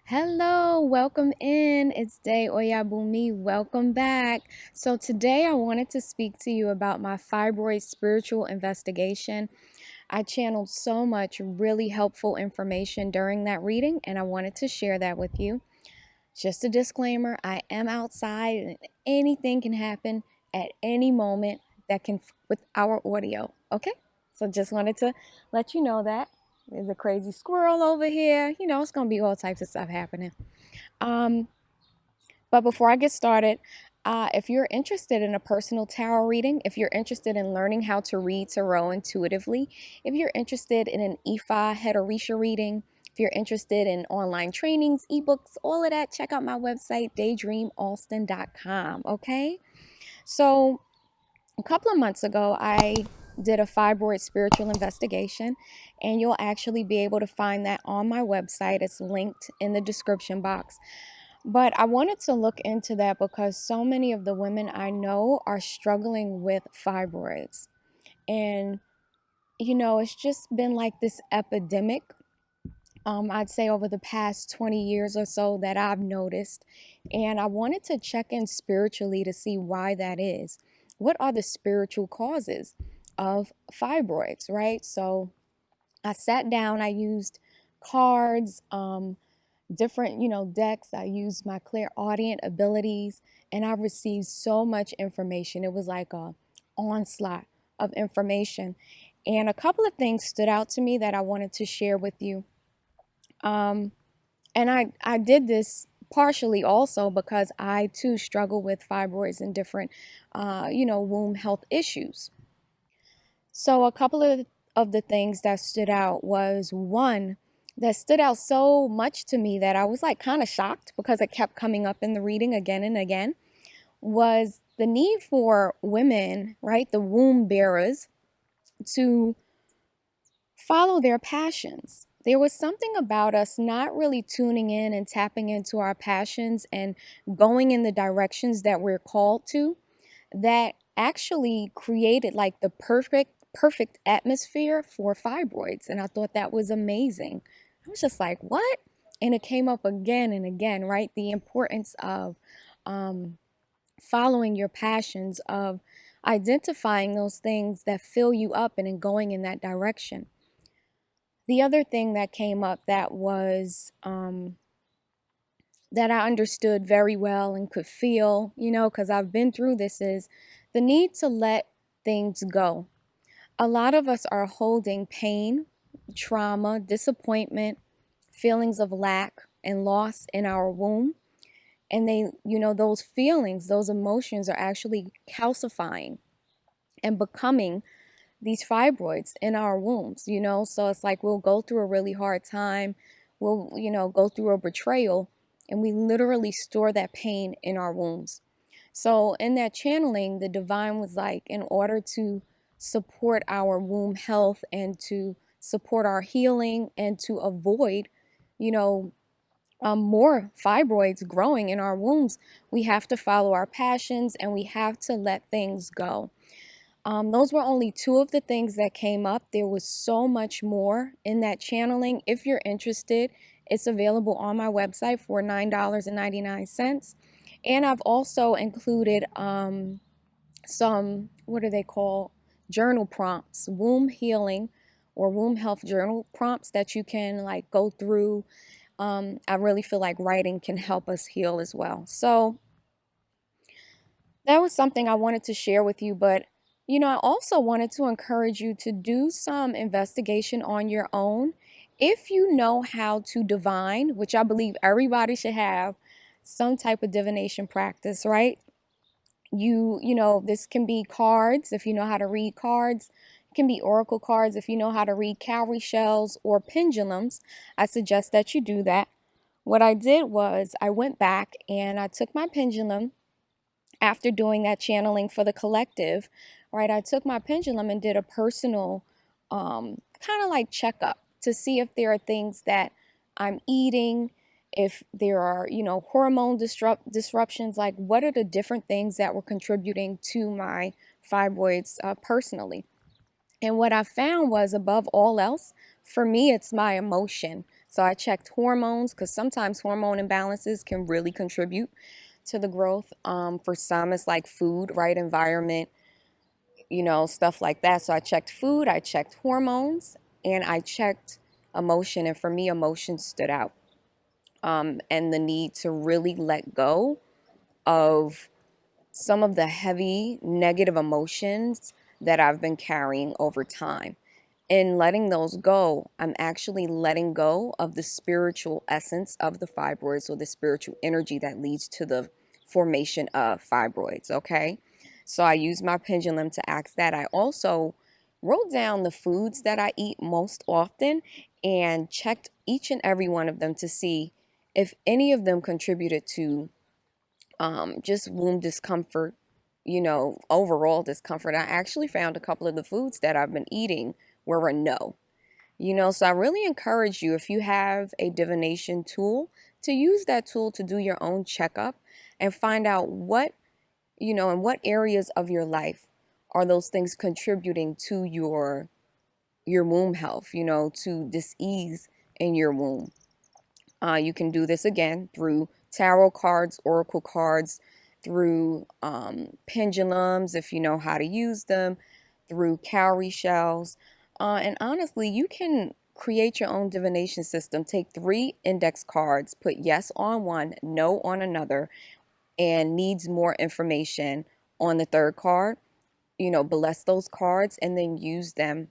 Hello, welcome in. It's Day Oyabumi. Welcome back. So, today I wanted to speak to you about my fibroid spiritual investigation. I channeled so much really helpful information during that reading, and I wanted to share that with you. Just a disclaimer, I am outside and anything can happen at any moment that can with our audio. Okay? So just wanted to let you know that. There's a crazy squirrel over here. It's gonna be all types of stuff happening. Um, but before I get started, if you're interested in a personal tarot reading, if you're interested in learning how to read tarot intuitively, if you're interested in an Ifa-Orisa reading, if you're interested in online trainings, ebooks, all of that, check out my website, daydreamalston.com. Okay? So, a couple of months ago, I did a fibroid spiritual investigation, and you'll actually be able to find that on my website. It's linked in the description box. But I wanted to look into that because so many of the women I know are struggling with fibroids. And, it's just been like this epidemic, I'd say over the past 20 years or so that I've noticed. And I wanted to check in spiritually to see why that is. What are the spiritual causes of fibroids, right? So I sat down, I used cards, different, decks. I used my clairaudient abilities, and I received so much information. It was like a onslaught of information. And a couple of things stood out to me that I wanted to share with you. Um, and I did this partially also because I too struggle with fibroids and different, womb health issues. So a couple of the things that stood out was one that stood out so much to me that I was like kind of shocked because it kept coming up in the reading again and again was the need for women, right, the womb bearers, to follow their passions. There was something about us not really tuning in and tapping into our passions and going in the directions that we're called to that actually created like the perfect atmosphere for fibroids, and I thought that was amazing. I was just like, what? And it came up again and again, right? The importance of um, following your passions, of identifying those things that fill you up and in going in that direction. The other thing that came up that was that I understood very well and could feel, because I've been through this, is the need to let things go. A lot of us are holding pain, trauma, disappointment, feelings of lack and loss in our womb. And those feelings, those emotions are actually calcifying and becoming these fibroids in our wombs. So it's like we'll go through a really hard time, we'll, go through a betrayal, and we literally store that pain in our wombs. So in that channeling, the divine was like, in order to support our womb health and to support our healing and to avoid, you know, more fibroids growing in our wombs, we have to follow our passions and we have to let things go. Those were only two of the things that came up. There was so much more in that channeling. If you're interested, it's available on my website for $9.99. And I've also included some, what do they call, journal prompts, womb healing or womb health journal prompts that you can like go through. I really feel like writing can help us heal as well. So that was something I wanted to share with you, but I also wanted to encourage you to do some investigation on your own. If you know how to divine, which I believe everybody should have some type of divination practice, right? This can be cards if you know how to read cards. It can be oracle cards if you know how to read cowrie shells or pendulums. I suggest that you do that. What I did was I went back and I took my pendulum after doing that channeling for the collective, right? I took my pendulum and did a personal kind of like checkup to see if there are things that I'm eating, if there are, hormone disruptions, like what are the different things that were contributing to my fibroids personally. And what I found was, above all else, for me, it's my emotion. So I checked hormones because sometimes hormone imbalances can really contribute to the growth. For some, it's like food, right? Environment, stuff like that. So I checked food, I checked hormones, and I checked emotion. And for me, emotion stood out. And the need to really let go of some of the heavy negative emotions that I've been carrying over time. In letting those go, I'm actually letting go of the spiritual essence of the fibroids, or the spiritual energy that leads to the formation of fibroids. Okay. So I use my pendulum to ask that. I also wrote down the foods that I eat most often and checked each and every one of them to see if any of them contributed to just womb discomfort, overall discomfort. I actually found a couple of the foods that I've been eating were a no. So I really encourage you, if you have a divination tool, to use that tool to do your own checkup and find out in what areas of your life are those things contributing to your womb health, to dis-ease in your womb. You can do this again through tarot cards, oracle cards, through pendulums, if you know how to use them, through cowrie shells. And honestly, you can create your own divination system. Take 3 index cards, put yes on one, no on another, and needs more information on the third card. Bless those cards and then use them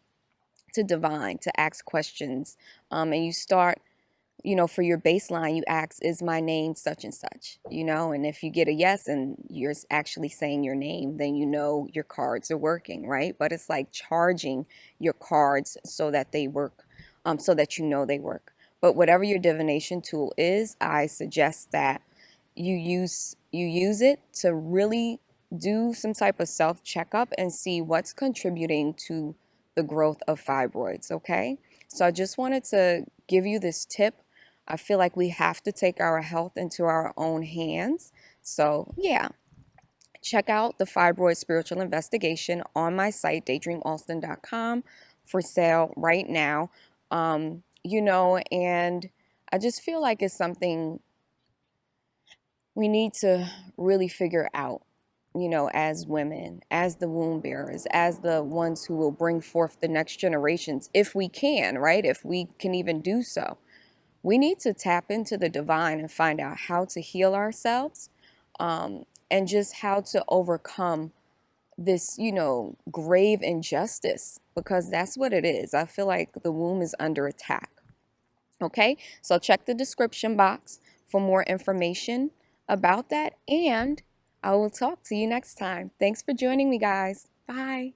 to divine, to ask questions. And you start, for your baseline, you ask, is my name such and such? And if you get a yes and you're actually saying your name, then your cards are working, right? But it's like charging your cards so that they work, so that they work. But whatever your divination tool is, I suggest that you use it to really do some type of self checkup and see what's contributing to the growth of fibroids. Okay, so I just wanted to give you this tip. I feel like we have to take our health into our own hands. So yeah, check out the Fibroid Spiritual Investigation on my site, daydreamaustin.com, for sale right now. And I just feel like it's something we need to really figure out, as women, as the womb bearers, as the ones who will bring forth the next generations, if we can, right? If we can even do so. We need to tap into the divine and find out how to heal ourselves, and just how to overcome this, grave injustice, because that's what it is. I feel like the womb is under attack. Okay, so check the description box for more information about that, and I will talk to you next time. Thanks for joining me, guys. Bye.